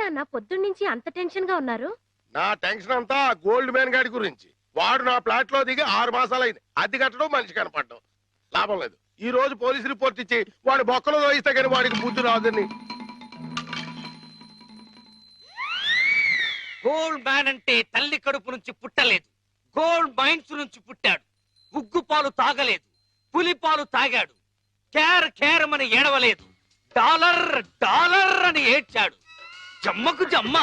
నాన్న పొద్దున్నుంచి అంత టెన్షన్ గా ఉన్నారు? నా టెన్షన్ అంతా గోల్డ్ మ్యాన్ గాడి గురించి. వాడు నా ఫ్లాట్ లో దిగి 6 మాసాలైంది. అద్దె కట్టడం, మనిషి కనపడడం. లాభం లేదు. ఈ రోజు పోలీసు రిపోర్ట్ ఇచ్చి వాడు బొక్కలో దోయిస్తే కానీ వాడికి బుద్ధి రాదని. గోల్డ్ మ్యాన్ అంటే తల్లి కడుపు నుంచి పుట్టలేదు, గోల్డ్ మైన్స్ నుంచి పుట్టాడు. ఉగ్గు పాలు తాగలేదు, పులి పాలు తాగాడు. కేర్ కేరమని ఏడవలేదు, డాలర్ డాలర్ అని ఏడ్చాడు. జమ్మకు జమ్మ.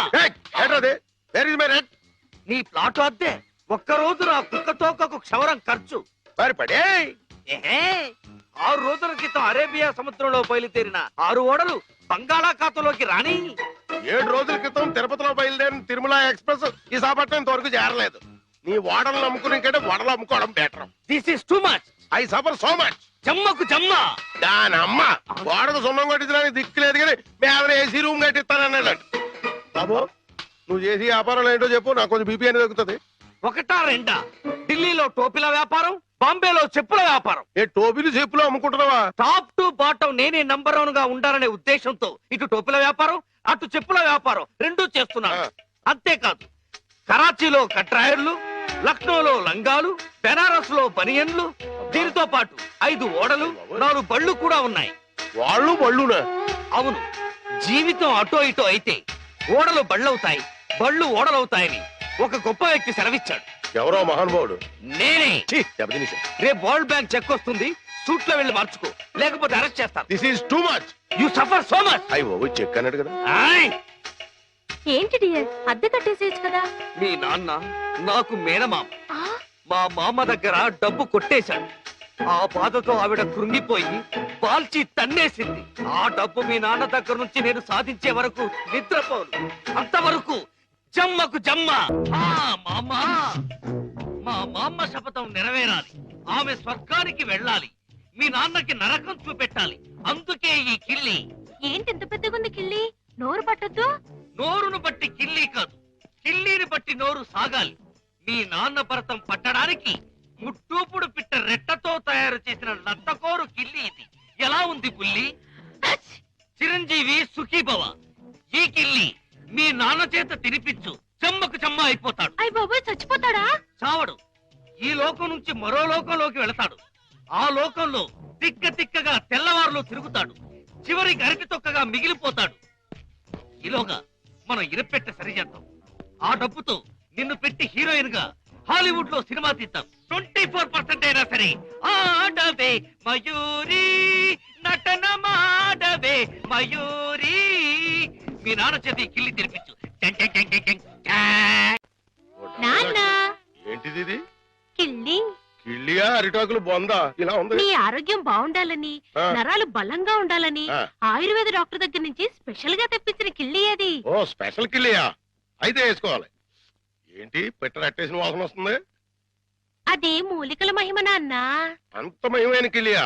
నీ ప్లాట్ అద్దే ఒక్కరోజు నా కుక్కతోకకు క్షవరం ఖర్చు. మరి పడే 6 రోజుల క్రితం అరేబియా సముద్రంలో బయలుదేరిన 6 ఓడలు బంగాళాఖాతంలోకి రాని. 7 రోజుల క్రితం తిరుపతిలో బయలుదేరిన తిరుమల ఎక్స్ప్రెస్ విశాఖపట్నం ఇంతవరకు చేరలేదు. నీ ఓడలు నమ్ముకునే కంటే వడలు అమ్ముకోవడం better. This is too much. I suffer so much. జమ్మకు జమ్మ. దానమ్మ ఓడకు సున్నం కట్టించడానికి దిక్కులేదు కానీ మీద ఏసీ రూమ్ కట్టిస్తానన్నాడు. బాబు నువ్వు చేసి వ్యాపారాలు ఏంటో చెప్పు, నాకు కొంచెం బీపీ అని తగ్గుతుంది. ఒకటా రెండా? ఢిల్లీలో టోపీల వ్యాపారం, బాంబేలో చెప్పుల వ్యాపారం. ఏ టోపీలు చెప్పులు అమ్ముకుంటున్నావా? టాప్ టు బాటం నేనే నంబర్ 1 గా ఉండాలనే ఉద్దేశంతో ఇటు టోపీల వ్యాపారం, అటు చెప్పుల వ్యాపారం రెండూ చేస్తున్నాను. అంతేకాదు, కరాచీలో కట్రాయర్లు, లక్నోలో లంగాలు, బెనారస్ లో బనియన్లు, దీనితో పాటు 5 ఓడలు, 4 బళ్ళు కూడా ఉన్నాయి. వాళ్ళు బళ్ళునా? అవును. జీవితం అటో ఇటో అయితే ఓడలు బళ్ళవుతాయి, బళ్ళు ఓడలవుతాయని ఒక గొప్ప వ్యక్తి సెలవిచ్చాడు. ఎవరో మహానుభావుడు. నేనే. రేపు వరల్డ్ బ్యాంక్ చెక్ వస్తుంది, సూట్ లో వెళ్ళి మార్చుకో, లేకపోతే అరెస్ట్ చేస్తాను. This is too much. You suffer so much. అయ్యో చెక్ అన్నాడు కదా. ఏంటి డియర్, అద్దె కట్టేసేయచ్చు కదా. మీ నాన్న నాకు మేనమామ. మా మామ దగ్గర డబ్బు కొట్టేశాడు. ఆ బాధతో ఆవిడ కృంగిపోయి బాల్చి తన్నేసింది. ఆ డబ్బు మీ నాన్న దగ్గర నుంచి నేను సాధించే వరకు నిద్రపోను. అంతవరకు జమ్మకు జమ్మ. మా మామ శపథం నెరవేరాలి. ఆమె స్వర్గానికి వెళ్ళాలి, మీ నాన్నకి నరకం చూపెట్టాలి. అందుకే ఈ కిల్లి. ఏంటి ఇంత పెద్దగుంది కిల్లి? నోరు పట్టద్దు. నోరును బట్టి కిల్లి కాదు, కిల్లీని బట్టి నోరు సాగాలి. మీ నాన్న భరతం పట్టడానికి ముట్టూపుడు పిట్ట రెట్టతో తయారు చేసిన లత్తకోరు కిల్లి ఇది. ఎలా ఉంది బుల్లి? చిరంజీవి సుఖీభవ. ఈ కిల్లి మీ నాన్న చేత తినిపించు, చెమ్మకు చెమ్మ అయిపోతాడు. అయ్య బాబోయ్, చచ్చిపోతాడా? చావడు. ఈ లోకం నుంచి మరో లోకంలోకి వెళతాడు. ఆ లోకంలో తిక్క తిక్కగా తెల్లవారులో తిరుగుతాడు. చివరికి అరటి తొక్కగా మిగిలిపోతాడు. ఈలోగా మనం ఇరపెట్ట సరిచేద్దాం. ఆ డబ్బుతో నిన్ను పెట్టి హీరోయిన్ గా హాలీవుడ్ లో సినిమా తీద్దాం. 24% అయినా సరే ఆడవే మయూరి, నటన మాడవే మయూరి. మీ నాన్న చేతి కిల్లి తెరిపించు. నాన్న, ఏంటిది ఇది? కిల్లి. కిల్లియా అరిటాకులు బొందా ఇలా ఉంది? నీ ఆరోగ్యం బాగుండాలని, నరాలు బలంగా ఉండాలని ఆయుర్వేద డాక్టర్ దగ్గర నుంచి స్పెషల్ గా తెప్పించిన కిల్లి అది. ఓ స్పెషల్ కిల్లియా? అయితే వేసుకోవాలి. ఏంటి పెట్ట రట్టేసిన వాసన వస్తుంది? అది మూలికల మహిమ నాన్న. అంత మహిమైన కిల్లియా?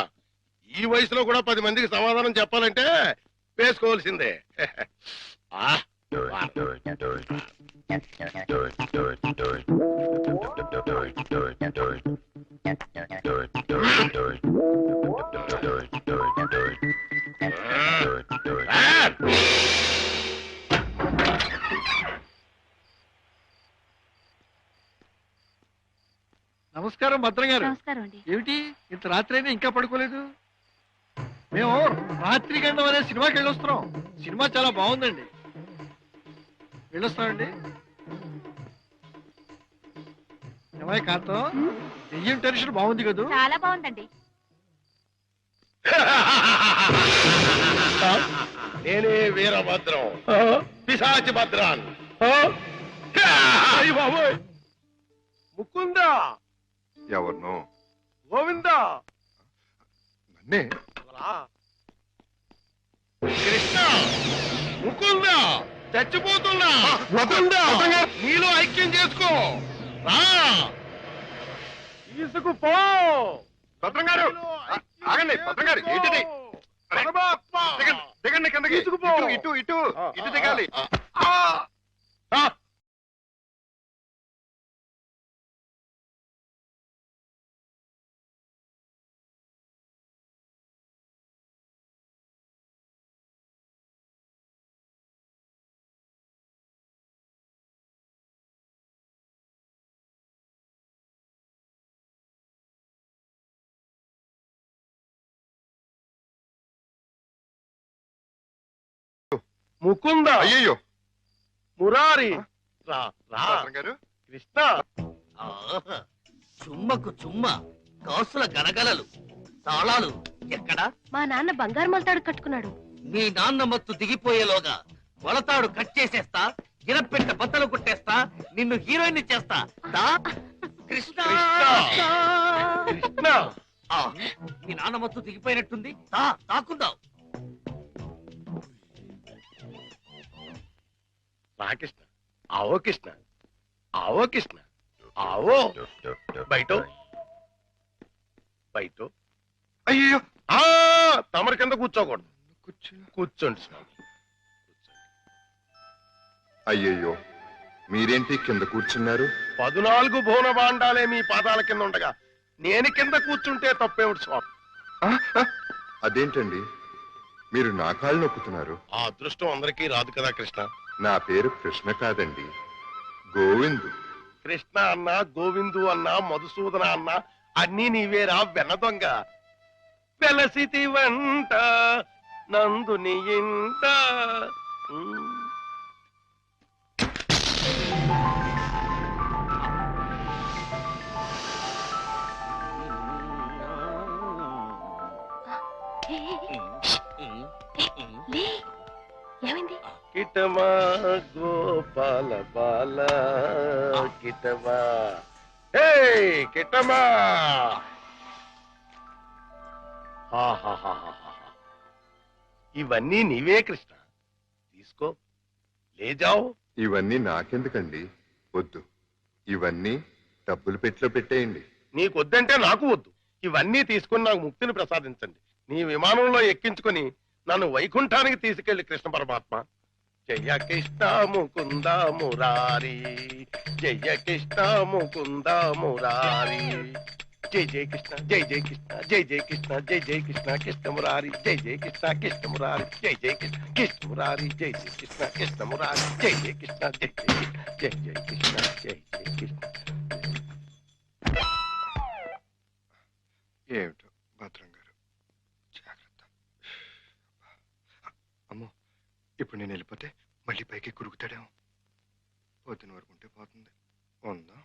ఈ వయసులో కూడా 10 మందికి సమాధానం చెప్పాలంటే వేసుకోవాల్సిందే. నమస్కారం భద్రం గారు. నమస్కారం అండి. ఏమిటి ఇంత రాత్రి అయినా ఇంకా పడుకోలేదు? మేము రాత్రి గండం అనే సినిమాకి వెళ్ళొస్తున్నాం. సినిమా చాలా బాగుందండి. వెళ్ళొస్తామండి. ఏమై కాంతం, దెయ్యం టెన్షన్ బాగుంది కదా? చాలా బాగుందండి. నేనే వీరభద్రం, పిశాచి భద్రాన్. ముకుందా. ఎవరినో? గోవిందా. నన్నే. కృష్ణ, ముకుందా, చచ్చిపోతున్నా. ముకుందా, నీలో ఐక్యం చేసుకో. తీసుకుపో. భద్రం గారు ఆగండి. భద్రం గారు ఏంటిది? దిగండి కిందకి. ఇటు ఇటు ఇటు దిగాలి. ముకుంద, అయ్యయ్యో మురారి, రా రా భద్రం గారు కృష్ణ. ఆహా! చుమ్మకు చుమ్మ, కాసుల గలగలలు, తాళాలు ఎక్కడా? మా నాన్న బంగారు మల్తాడు కట్టుకున్నాడు. మీ నాన్న మత్తు దిగిపోయేలోగా మొలతాడు కట్ చేసేస్తా, గిరపెట్ట బద్దలు కొట్టేస్తా, నిన్ను హీరోయిన్ చేస్తా. దా కృష్ణ. కృష్ణ ఆ, మీ నాన్న మత్తు దిగిపోయినట్టుంది. దా దాక్కుందాం. రా కృష్ణ, ఆవో కృష్ణ, ఆవో కృష్ణ, ఆవో. బయట బయట. అయ్యో ఆ తమరి కింద కూర్చోకూడదు. కూర్చో. కూర్చోండి స్వామి. అయ్యయ్యో మీరేంటి కింద కూర్చున్నారు? 14 భువన భాండాలే మీ పాదాల కింద ఉండగా నేను కింద కూర్చుంటే తప్పేమిటి స్వామి? ఆ, ఆ, అదేంటండి మీరు నా కాళ్ళు నొక్కుతున్నారు? ఆ అదృష్టం అందరికీ రాదు కదా కృష్ణ. నా పేరు కృష్ణ కాదండి, గోవిందు. కృష్ణ అన్నా, గోవిందు అన్నా, మధుసూదన అన్నా అన్నీ నీవేరా వెన్న దొంగ. వెలసితి వంట నందుని ఇంట. లే, ఏమైంది? కిటమా గోపాల బాల కిటమా. హే కిటమా. ఇవన్నీ నీవే కృష్ణ, తీసుకో, లేజావు. ఇవన్నీ నాకెందుకండి? వద్దు, ఇవన్నీ డబ్బులు పెట్టిలో పెట్టేయండి. నీకొద్దంటే నాకు వద్దు. ఇవన్నీ తీసుకుని నాకు ముక్తిని ప్రసాదించండి. నీ విమానంలో ఎక్కించుకుని నన్ను వైకుంఠానికి తీసుకెళ్లి కృష్ణ పరమాత్మ. జయ కృష్ణ ముకుంద మురారి, జయ కృష్ణ ముకుంద మురారి. జై జయ కృష్ణ, జై జయ కృష్ణ, జై జయ కృష్ణ, జై జయ కృష్ణ, కృష్ణ మురారి, జై జయ కృష్ణ, కృష్ణ మురారి, జై జయ కృష్ణ, కృష్ణ మురారి, జై జయ కృష్ణ, కృష్ణ మురారి, జై జయ కృష్ణ, జై జయ కృష్ణ, జై జయ కృష్ణ, జై జయ కృష్ణ. ఏమిటో భద్రం గారు, జాగ్రత్త. అమ్మో, ఇప్పుడు నేను వెళ్ళిపోతే మళ్ళీ పైకి కురుకుతాడేమో. పొద్దున వరకు ఉంటే పోతుంది. ఉందా,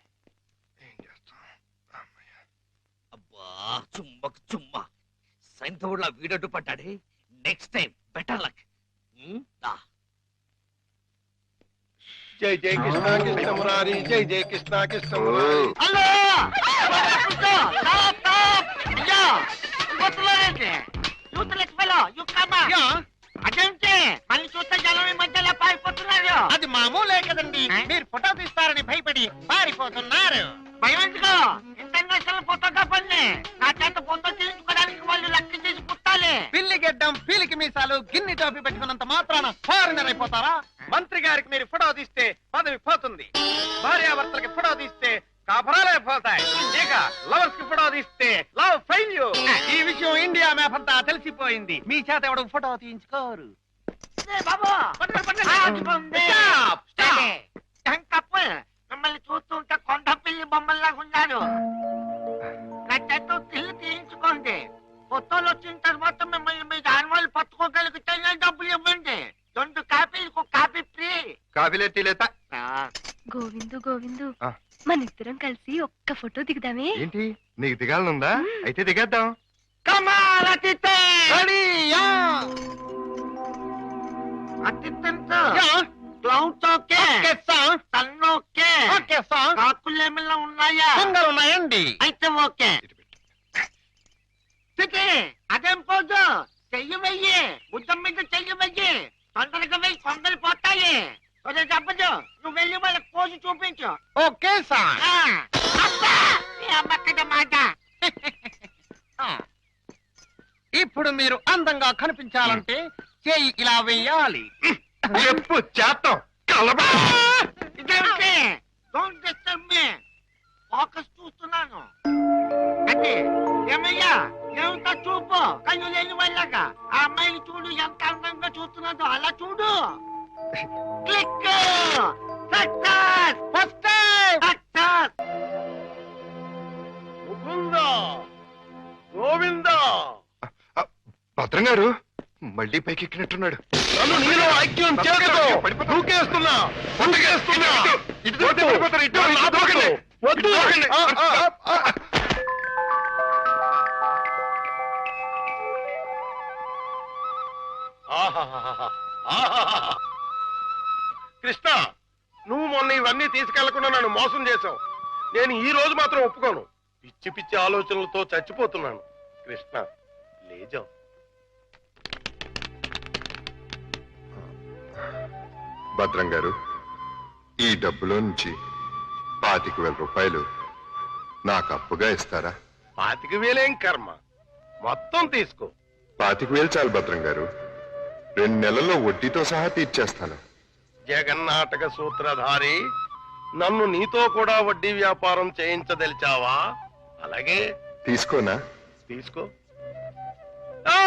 ఏం చేస్తాం? అమ్మయ్య. అబ్బా చుమ్మకు చుమ్మ, సైంధవుడిలా వీడడ్డు పడ్డాడే. Next time better luck. జై జై కృష్ణ కృష్ణ మురారి, జై జై కృష్ణ కృష్ణ మురారి. అదేంటి మళ్ళీ చూస్తే జనం ఈ మధ్యలో పారిపోతున్నారు. అది మామూలే కదండి, మీరు ఫోటో తీస్తారని భయపడి పారిపోతున్నారు. భయం ఎందుకు? ఇంటర్నేషనల్ ఫోటోగా పని. నా చేత ఫోటో తీయించుకోవడానికి వాళ్ళు లెక్క చేసి పుట్టాలి. పిల్లి గెడ్డం, పీలికి మీసాలు, గిన్ని టోపీ పెట్టుకున్నంత మాత్రాన ఫారినర్ అయిపోతారా? మంత్రి గారికి మీరు ఫోటో తీస్తే పదవి పోతుంది. భార్యాభర్తలకి ఫోటో తీస్తే కాపురాలే పోతాయి. ఇక లవర్స్ కి ఫోటో తీస్తే లవ్ ఫెయిల్యూర్. ఈ విషయం ఇండియా మ్యాప్ అంతా తెలిసిపోయింది. మీ చేత ఎవడు ఫోటో తీయించుకోరు. మిమ్మల్ని చూస్తుంటే కొండ పిల్లి బొమ్మల్లాగా ఉన్నారు. నా చేత ఇల్లు తీయించుకోండి. ఫోటోలు వచ్చిన తర్వాత మిమ్మల్ని మీ దానివాళ్ళు పట్టుకోగలిగితే డబ్బులు ఇవ్వండి. 2 కాపీలకు కాపీ ఫ్రీ. కాఫీలే టీలేతా? గోవిందు గోవిందు, ఆ. మన ఇద్దరం కలిసి ఒక్క ఫోటో దిగుదామే? ఏంటి, నీకు దిగాలనుందా? అయితే దిగేద్దాం. కమాల్ అతిథి అతిథంతో క్లౌడ్స్ ఓకే, సన్ ఓకే, కాకులు ఏమైనా ఉన్నాయా? ఉన్నాయండి. అయితే ఓకే. అదేం పోదు, చెయ్యి వెయ్యి, బుద్ధం మీద చెయ్యి వెయ్యి. తొందరగా వెయ్యి, కొందరు పోతాయి. చెప్పదు, నువ్వు వెళ్ళి వాళ్ళకి పోసి చూపించు. Okay sir. మాట. ఇప్పుడు మీరు అందంగా కనిపించాలంటే చెయ్యి ఇలా వెయ్యాలి. చెప్పు చేస్తాం. కలబా. ఇదేంటి? Don't disturb me. ఫోకస్ చూస్తున్నాను. అంటే ఏమయ్యా, ఏమిటో చూపు. కళ్ళు లేని వాళ్ళగా ఆ అమ్మాయిని చూడు, ఎంత అందంగా చూస్తున్నదో అలా చూడు. Click. Success. First time success. Mukunda, Govinda. భద్రం గారు, మళ్ళీ మళ్ళీ పైకి ఎక్కినట్టున్నాడు. నన్ను నీలో ఐక్యం చేస్తూ దూకేస్తున్నా. వద్దు. కృష్ణ, నువ్వు మొన్న ఇవన్నీ తీసుకెళ్లకుండా నన్ను మోసం చేశావు. నేను ఈ రోజు మాత్రం ఒప్పుకోను. పిచ్చి పిచ్చి ఆలోచనలతో చచ్చిపోతున్నాను. కృష్ణ, లేజావు. భద్రం గారు, ఈ డబ్బులో నుంచి 25,000 రూపాయలు నాకు అప్పుగా ఇస్తారా? 25,000 కర్మ, మొత్తం తీసుకో. 25,000 చాలు భద్రం గారు. 2 నెలల్లో వడ్డీతో సహా తీర్చేస్తాను. జగన్నాటక సూత్రధారి, నన్ను నీతో కూడా వడ్డీ వ్యాపారం చేయించదలిచావా? అలాగే తీసుకోనా? తీసుకో. ఆ!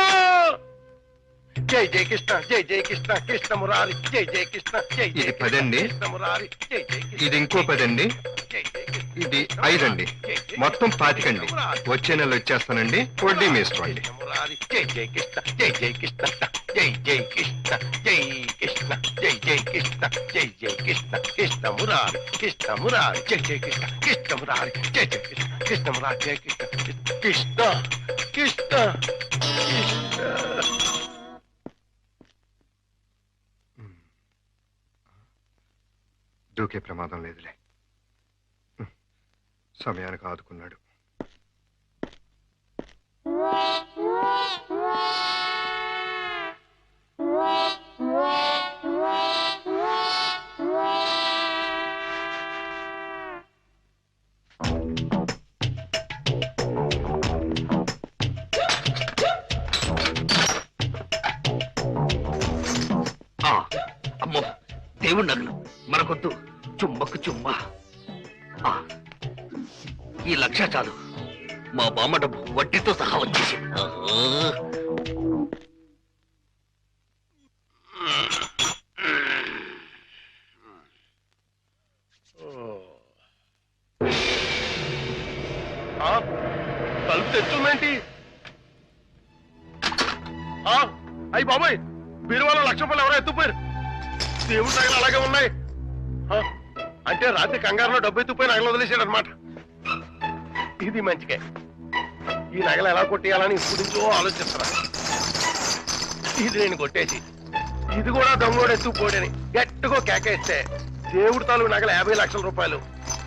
జై జై కృష్ణ, జై జై కృష్ణ, కృష్ణ మురారి, జై జై కృష్ణ, జై జై ఇది 10 అండి. కృష్ణ మురారి, జై జై కృష్ణ, ఇది ఇంకో 10 అండి. జై జై కృష్ణ, ఇది 5 అండి. మొత్తం 25 అండి. వచ్చే నెల వచ్చేస్తానండి. వడ్డీ మీ ఇష్టం అండి. కృష్ణ మురారి, జై జై కృష్ణ, జై జై కృష్ణ, జై జై కృష్ణ, జై కృష్ణ, జై జై కృష్ణ, జై జై కృష్ణ, కృష్ణ మురారి, కృష్ణ మురారి, జై జై కృష్ణ, కృష్ణ మురారి, జై జై కృష్ణ, కృష్ణ మురారి, జై కృష్ణ, కృష్ణ కృష్ణ కృష్ణ. దూకే ప్రమాదం లేదులే. సమయానికి ఆదుకున్నాడు. అమ్మో, దేవుడి నగలు మనకొద్దు. చుమ్మకు చుమ్మా. ఈ 1,00,000 చాలు. మా బామ్మ డబ్బు వడ్డీతో సహా వచ్చేసి. తలుపు తెచ్చుందేంటి? అయ్యి బాబాయ్, బీరువాలో 1,00,000 రూపాయలు ఎవరో ఎత్తుపోయారు. దేవుడి నగలు అలాగే ఉన్నాయి. అంటే రాత్రి కంగారులో డబ్బు ఎత్తుపోయి నగలు వదిలేశాడు అనమాట. ఇది మంచిగా. ఈ నగలు ఎలా కొట్టేయాలని ఇప్పుడు నుంచో ఆలోచిస్తున్నా. ఇది నేను కొట్టేసి ఇది కూడా దొంగోడు ఎత్తుకుపోడని గట్టిగా కేకేస్తే దేవుడి తాలూకు నగలు 50,00,000 రూపాయలు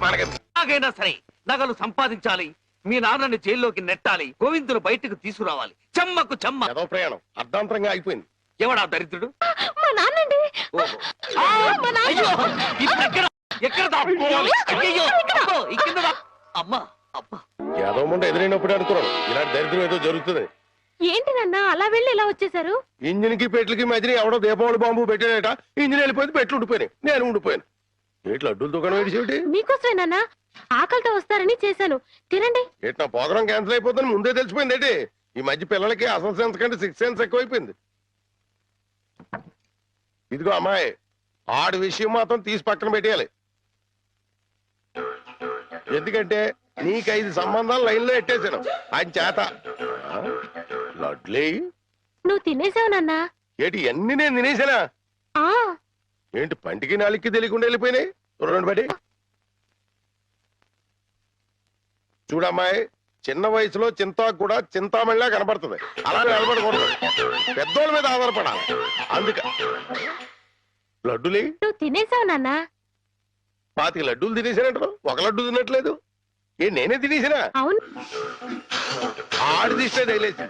మనకి. ఎలాగైనా సరే నగలు సంపాదించాలి. మీ నాన్నని జైల్లోకి నెట్టాలి. గోవిందులు బయటకు తీసుకురావాలి. చెమ్మకు చెమ్మ. ఏదో ప్రయాణం అర్ధాంతరంగా ఆగిపోయింది. ఎవడా దరిద్రుడు? మా నాన్నండి. ఓహో. అయ్యో, ఇప్పుడు ఎక్కడ దాక్కోవాలి? అయ్యయ్యో, అబ్బో, ఈ కింద అమ్మా అబ్బా. ఏదో ముందు ఎదురైనప్పుడు అనుకున్నాను ఇలాంటి దరిద్రం ఏదో జరుగుతుంది. ఏంటి నాన్న అలా వెళ్ళి ఇలా వచ్చేసారు? ఇంజిన్ కి పెట్లకి మధ్యన ఎవడో దీపావళి బాంబు పెట్టాడట. ఇంజిన్ వెళ్ళిపోయింది, పెట్లు ఉండిపోయినాయి, నేను ఉండిపోయాను. ఏట్లు అడ్డుల దుకాణం ఏడిసేమిటి? మీకోసమే నాన్న, ఆకలితో వస్తారని చేశాను, తినండి. ఏంటి నా ప్రోగ్రాం క్యాన్సిల్ అయిపోతుందని ముందే తెలిసిపోయింది ఏంటి? ఈ మధ్య పిల్లలకి అసలు సెన్స్ కంటే 6th సెన్స్ ఎక్కువైపోయింది. ఇదిగో అమ్మాయి, ఆడి విషయం మాత్రం తీసి పక్కన పెట్టేయాలి. ఎందుకంటే నీకు 5 సంబంధాలు లైన్ లో ఎట్టేశాను ఆయన చేత. లడ్లీ, నువ్వు తినేసావు నాన్న. ఏంటి అన్ని నేను తినేసానా? ఆ ఏంటి పంటికి నాలుగుకి తెలియకుండా వెళ్ళిపోయినాయి? రెండు బడి చూడమ్మాయి, చిన్న వయసులో చింతాకు కూడా చింతామణిలా కనబడుతుంది. అలా నిలబడకూడదు, పెద్దోళ్ళ మీద ఆధారపడాలి. అందుక లడ్డులే నువ్వు తినేసావు నాన్న. 25 లడ్డూలు తినేసానంటారు, 1 లడ్డు తినట్లేదు. నేనే తినేసినా? అవును. ఆడిది ఇష్టే తగిలేసి.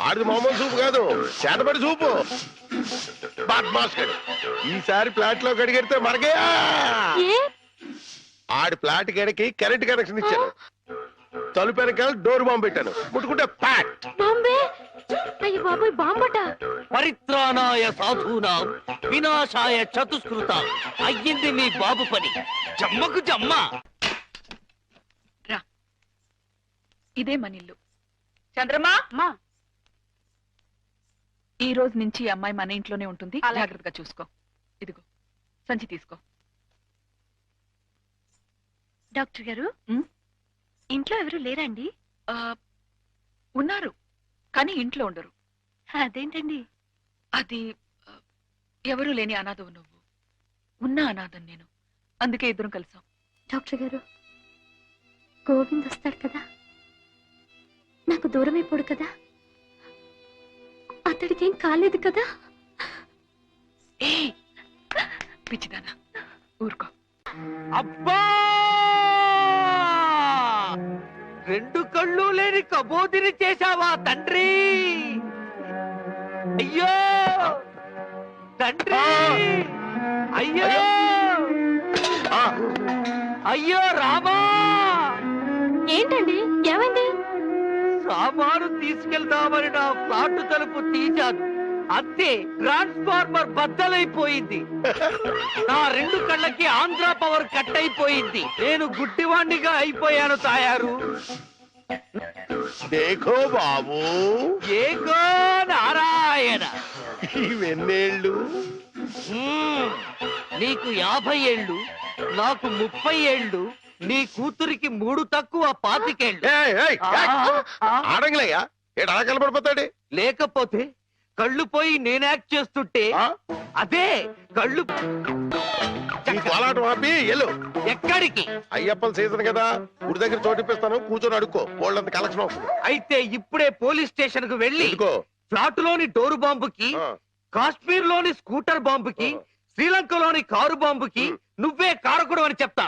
ఆడిది మామూలు సూపు కాదు, చేతబడి సూపు. బాద్మాస్ గడు. ఈసారి ఫ్లాట్ లో గడిగెడితే మనకే. ఆడి ఫ్లాట్ గడికి కరెంట్ కనెక్షన్ ఇచ్చాను. తలుపు వెనకాల డోర్ బాంబు పెట్టాను. ముట్టుకుంటే ప్యాట్. బాంబే. అయ్య బాబాయ్, బాంబట. పరిత్రాణాయ సాధూనాం వినాశాయ చతుష్కృత. అయ్యింది మీ బాబు పని. జమ్మకు జమ్మ. రా, ఇదే మనిల్లు. చంద్రమా, ఈ రోజు నుంచి ఈ అమ్మాయి మన ఇంట్లోనే ఉంటుంది. జాగ్రత్తగా చూసుకో. ఇదిగో సంచి తీసుకో. డాక్టర్ గారు, ఇంట్లో ఎవరు లేరండి? ఉన్నారు, కానీ ఇంట్లో ఉండరు. అదేంటండి? అది ఎవరూ లేని అనాథవు నువ్వు, ఉన్న అనాథం నేను. అందుకే ఇద్దరం కలిసాం. డాక్టర్ గారు, గోవింద్ వస్తాడు కదా, నాకు దూరం అయిపోడు కదా, అతడికేం కాలేదు కదా? ఏ పిచ్చిదానా, ఊరుకో. అబ్బా, రెండు కళ్ళు లేని కబోదిని చేశావా తండ్రి? అయ్యో తండ్రి, అయ్యో అయ్యో రామా. ఏంటండి, ఏమైంది? సామాను తీసుకెళ్దామని నా ఫ్లాట్ తలుపు తీశాను, అంతే ట్రాన్స్ఫార్మర్ బద్దలైపోయింది. నా రెండు కళ్ళకి ఆంధ్ర పవర్ కట్ అయిపోయింది. నేను గుడ్డివాణ్ణిగా అయిపోయాను తాయారు. దేఖో బాబు, ఏగో నారాయణ. ఇవెన్నేళ్ళు? నీకు 50 ఏళ్ళు, నాకు 30 ఏళ్ళు, నీ కూతురికి 3 తక్కువ 25 ఏళ్ళు. ఆడంగిలయ్యా, ఏడు అలా కలపడిపోతాడు. లేకపోతే కళ్ళు పోయి నేను యాక్ట్ చేస్తుంటే అదే కళ్ళు. కోలాటం ఆపి ఎల్లు. ఎక్కడికి? అయ్యప్పల సీజన్ కదా, గుడి దగ్గర చోటిప్పిస్తాను, కూర్చొని అడుక్కో, వాళ్ళంత కలెక్షన్ వస్తుంది. అయితే ఇప్పుడే పోలీస్ స్టేషన్ కు వెళ్ళి ఫ్లాట్ లోని డోరు బాంబుకి, కాశ్మీర్ లోని స్కూటర్ బాంబుకి, శ్రీలంకలోని కారు బాంబుకి నువ్వే కారకుడు అని చెప్తా.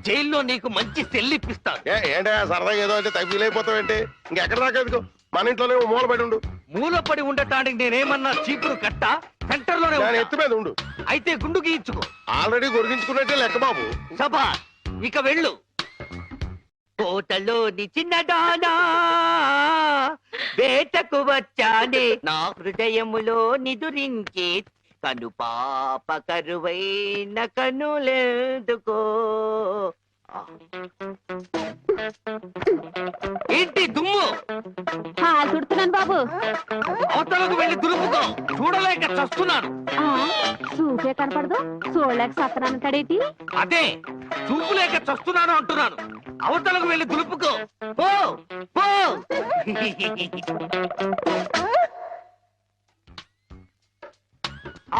జైల్లో నీకు మంచి సెల్లిప్పిస్తాను. ఏంటా సరదాగా ఏదో అంటే తగ్గిలైపోతావేంటి? ఇంకెక్కడ దాకా ఎదుకో, మన ఇంట్లోనే మూలపడి ఉండు. మూలపడి ఉండటానికి నేనేమన్నా చీపురు కట్ట? సెంటర్ లోనే ఎత్తు మీద ఉండు. అయితే గుండు గీయించుకో. ఆల్రెడీ గొరిగించుకున్నట్టే లెక్క బాబు. సభా, ఇక వెళ్ళు. కోటలోని చిన్నదానా, వేటకు వచ్చానే, నా హృదయములో నిదురించే కను పాప కరువైన కనులెందుకో. ఏంటి దుమ్ము? తుడుతున్నాను బాబు. అవతలకు వెళ్ళి దులుపుకో, చూడలేక చస్తున్నాను. చూసే కనపడదు, చూడలేక సత్తనానంటాడేటి? అదే చూపు లేక చస్తున్నాను అంటున్నాను. అవతలకు వెళ్ళి దులుపుకో, పో పో.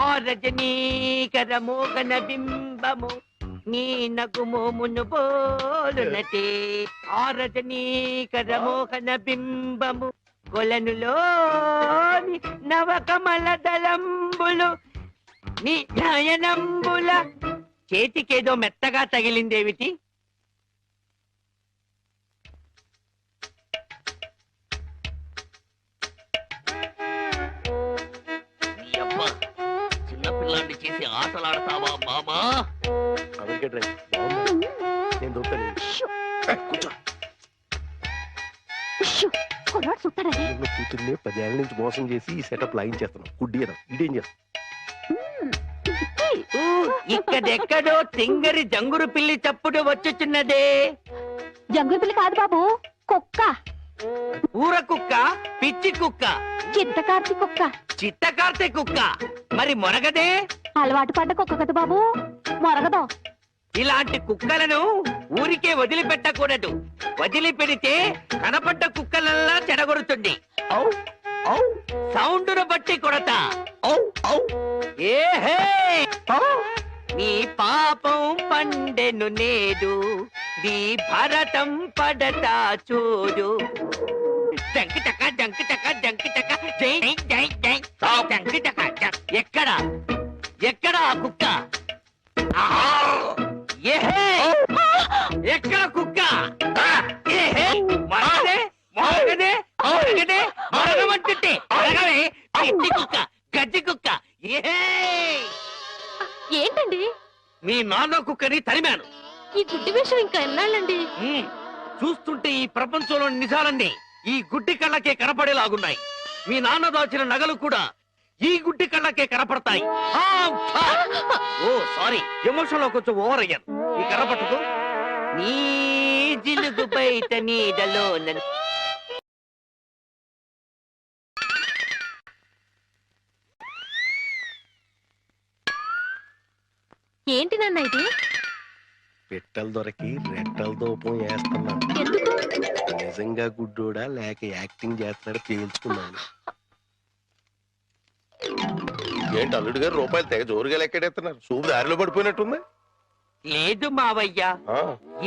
ఆ రజనీకర మోగన బింబము నీ నగుమోమును బోలునటే. ఆ రజనీకర మోహన బింబము కొలనులోని నవకమల దళంబులు నీ నయనంబుల. చేతికేదో మెత్తగా తగిలిందేమిటి? చిన్నపిల్లాన్ని చేసి ఆటలాడతావా మామా? నేను దొరుకుతాను. కూతుర్ని 10 ఏళ్ల నుంచి మోసం చేసి ఈ సెటప్ లైన్ చేస్తున్నాం. గుడ్డియడం ఇదేం చేస్తాం? ఇక్కడెక్కడో తింగరి జంగురు పిల్లి చప్పుడు వచ్చుచున్నదే. జంగురు పిల్లి కాదు బాబు, కుక్క. ఊర కుక్క, పిచ్చి కుక్క, చిత్తకార్తి కుక్క. చిత్తకార్తె కుక్క. మరి మొరగదే? అలవాటు పడ్డ కుక్క కదా బాబు, మొరగదు. ఇలాంటి కుక్కలను ఊరికే వదిలిపెట్టకూడదు. వదిలిపెడితే కనపడ్డ కుక్కలల్లా చెడగొడుతుంది. సౌండును బట్టి కొడతా. ఏహే, నీ పాపం పండెను నేడు, నీ భరతం పడతా చూడు. జంకి చక్క జంకి చక్క జంకి చక్క జై జై జై జంకి చక్క. ఎక్కడ ఎక్కడ ఆ కుక్క? ఏహే, ఎక్కడ కుక్క? ఏహే, మరగదే మరగదే మరగదే మరగమంటుంటే మరగవే. గడ్డి కుక్క, గడ్డి కుక్క. ఏహే, ఏంటండి? మీ నాన్న కుక్కని తరిమాను. ఈ గుడ్డి విషయం ఇంకా ఎన్నాళ్ళండి? చూస్తుంటే ఈ ప్రపంచంలోని నిజాలన్నీ ఈ గుడ్డి కళ్ళకే కనపడేలాగున్నాయి. మీ నాన్న దాచిన నగలు కూడా ఈ గుడ్డి కళ్ళకే కనపడతాయి. ఓ సారీ, ఎమోషన్ లో కొంచెం ఓవర్ అయ్యాను. ఈ కనపడదు. నీ జిలుగు బయట నీడలో ఏంటి నాన్న ఇది? పెట్టలు దొరికి రెట్టల దూపం వేస్తున్నాను. ఎందుకు? నిజంగా గుడ్డోడా లేక యాక్టింగ్ చేస్తాడో తేల్చుకున్నాను. ఏంటి అల్లుడు గారు రూపాయలు తెగ జోరుగా లెక్కెడేస్తున్నారు? చూపు దారిలో పడిపోయినట్టుంది. లేదు మావయ్య, ఆ,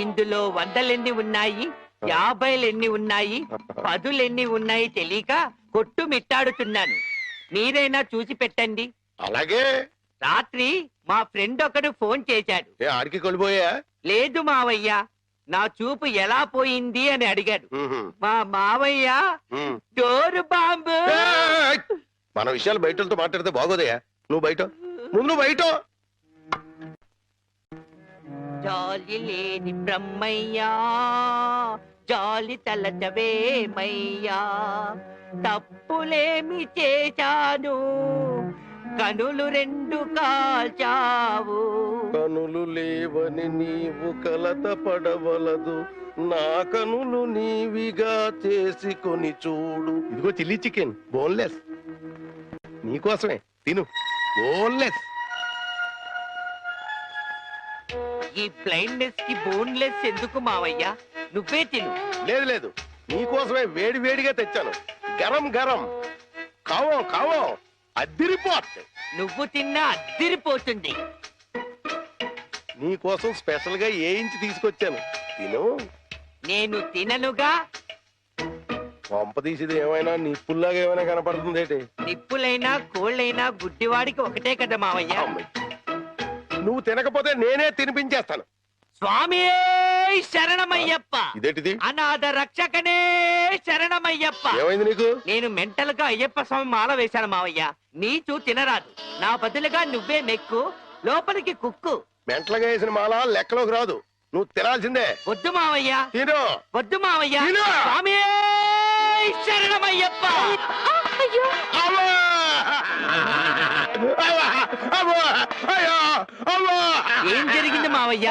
ఇందులో వందలెన్ని ఉన్నాయి, 50 ఉన్నాయి, 10 ఉన్నాయి తెలియక కొట్టు మిట్టాడుతున్నాను. మీరైనా చూసి పెట్టండి. అలాగే. రాత్రి మా ఫ్రెండ్ ఒకడు ఫోన్ చేశాడు. ఏ ఆడికి కొలిపోయా? లేదు మావయ్య, నా చూపు ఎలా పోయింది అని అడిగాడు. మా మావయ్య డోరు బాంబు. మన విషయాలు బయటతో మాట్లాడితే బాగోదయా? నువ్వు బయట, ముందు నువ్వు బయట. జాలి లేని బ్రహ్మయ్యా, జాలి తలచవేమయ్యా, తప్పులేమి చేశాను, కనులు 2 కాల్చావు. కనులు లేవని నీవు కలత పడవలదు, నా కనులు నీవిగా చేసుకొని చూడు. ఇదిగో చిల్లీ చికెన్, బోన్లెస్, నీకోసమే, తిను, బోన్లెస్. ఈ బ్లైండ్నెస్ కి బోన్లెస్ ఎందుకు మావయ్య? నువ్వే తిను. లేదు లేదు, నీకోసమే వేడి వేడిగా తెచ్చాను. గరం గరం, కావం కావం, అద్దిరిపోట్. నువ్వు తిన్నా అద్దిరిపోతుంది. నీకోసం స్పెషల్ గా ఏ ఇంచి తీసుకొచ్చాను, తిను. నేను తిననుగా. పంప తీసేది ఏమైనా నిప్పుల్లాగా ఏమైనా కనపడుతుంది ఏంటి? నిప్పులైనా కోళ్ళైనా గుడ్డివాడికి ఒకటే కదా మావయ్య. నువ్వు తినకపోతే నేనే తినిపించేస్తాను. స్వామి శరణమయ్యప్ప. ఇదేంటిది? అనాథ రక్షకనే శరణమయ్యప్ప. ఏమైంది నీకు? నేను మెంటల్ గా అయ్యప్ప స్వామి మాల వేశాను మావయ్య. నీచు తినరాదు, నా బదులుగా నువ్వే మెక్కు, లోపలికి కుక్కు. మెంటలుగా వేసిన మాల లెక్కలోకి రాదు, నువ్వు తినాల్సిందే. వద్దు మావయ్య, తిను. వద్దు మావయ్య. తిను. స్వామి శరణమయ్యప్ప. అయ్యో అమ్మా! అమ్మా! అమ్మా! అయ్యో! అమ్మా! ఏం జరిగింది మావయ్య?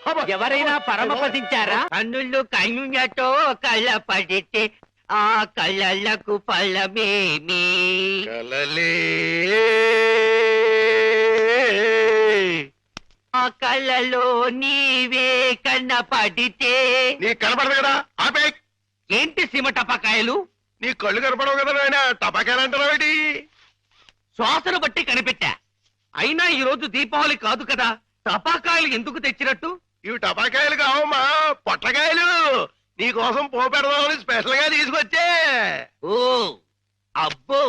అమ్మా! ఎవరైనా పరమపదించారా? కన్నులు కన్నులతో కళ్ళ పడితే ఆ కళ్ళకు ఫలమేమి? కలలే ఆ కళ్ళలో నీవే కన్న పడితే. నీ కనపడదు కదా, ఆపే. ఏంటి సీమ టపాకాయలు? నీ కళ్ళు కనపడవు కదా నాయన, టపాకాయలు అంటారా? శ్వాసను బట్టి కనిపెట్టా. అయినా ఈ రోజు దీపావళి కాదు కదా, టపాకాయలు ఎందుకు తెచ్చినట్టు? ఇవి టపాకాయలు కావమ్మా, పొట్లకాయలు. నీ కోసం పోపెడదామని స్పెషల్ గా తీసుకొచ్చే. ఓ అబ్బో,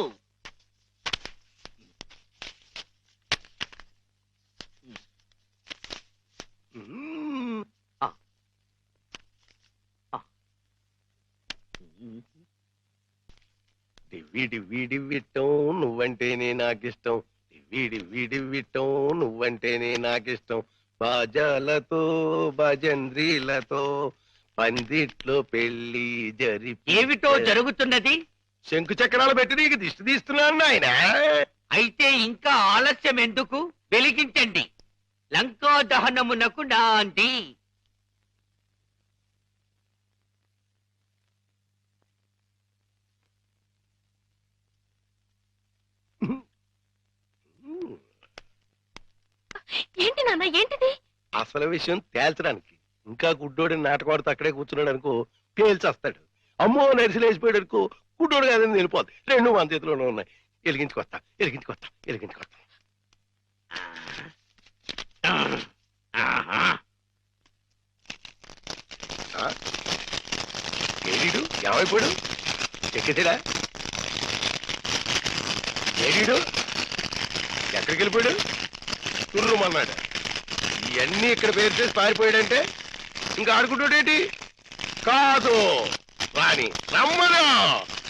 డివ్విడివ్విడివ్విట్టం నువ్వంటేనే నాకిష్టం, డివ్విడివ్విడివ్విట్టం నువ్వంటేనే నాకిష్టం. బాజాలతో భజంద్రీలతో పందిట్లో పెళ్లి ఏమిటో జరుగుతున్నది? శంకు చక్రాలు పెట్టి నీకు దిష్టి తీస్తున్నాను నాయన. అయితే ఇంకా ఆలస్యం ఎందుకు? వెలిగించండి. లంకా దహనమునకు నాంది. ఏంటి నాన్న, ఏంటిది? అసలు విషయం తేల్చడానికి. ఇంకా గుడ్డోడిని నాటకవాడితో అక్కడే కూర్చున్నాడు అనుకో, పేల్చేస్తాడు. అమ్మో నరిసిలేసిపోయాడు అనుకో, గుడ్డోడు కాదని వెళ్ళిపోద్ది. 2 మన చేతిలోనే ఉన్నాయి. వెలిగించుకొస్తా, వెలిగించుకొస్తా, వెలిగించుకొస్తా. ఏడీడు ఏమైపోయాడు? ఎక్కడా ఏడీడు? ఎక్కడికి వెళ్ళిపోయాడు? తుర్రుమన్నాడు. ఇవన్నీ ఇక్కడ పేరు చేసి పారిపోయాడంటే ఇంకా ఆడుకుంటాడేటి? కాదు రాని రమ్మను,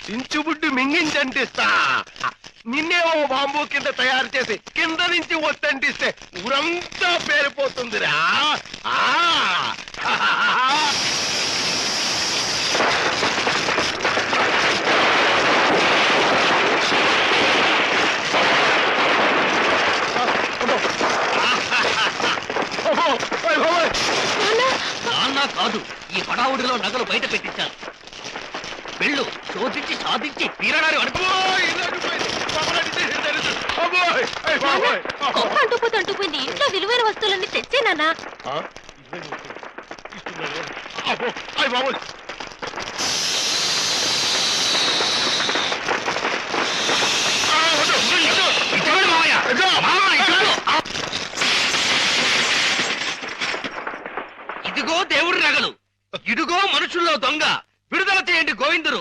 చించుబుడ్డి మింగించంటిస్తా. నిన్నేమో బాంబు కింద తయారు చేసి కింద నుంచి ఒత్తంటిస్తే ఊరంతా పేరిపోతుందిరా. నాన్న కాదు, ఈ హడావుడిలో నగలు బయట పెట్టించాను. వెళ్ళు, శోధించి సాధించి తీరడారి అనుకో. అంటుపోయింది. ఇంట్లో విలువైన వస్తువులన్నీ తెచ్చే నాన్న. మావయ్య ఇదిగో దేవుడి నగలు, ఇదిగో మనుషుల్లో దొంగ, విడుదల చేయండి గోవిందురు.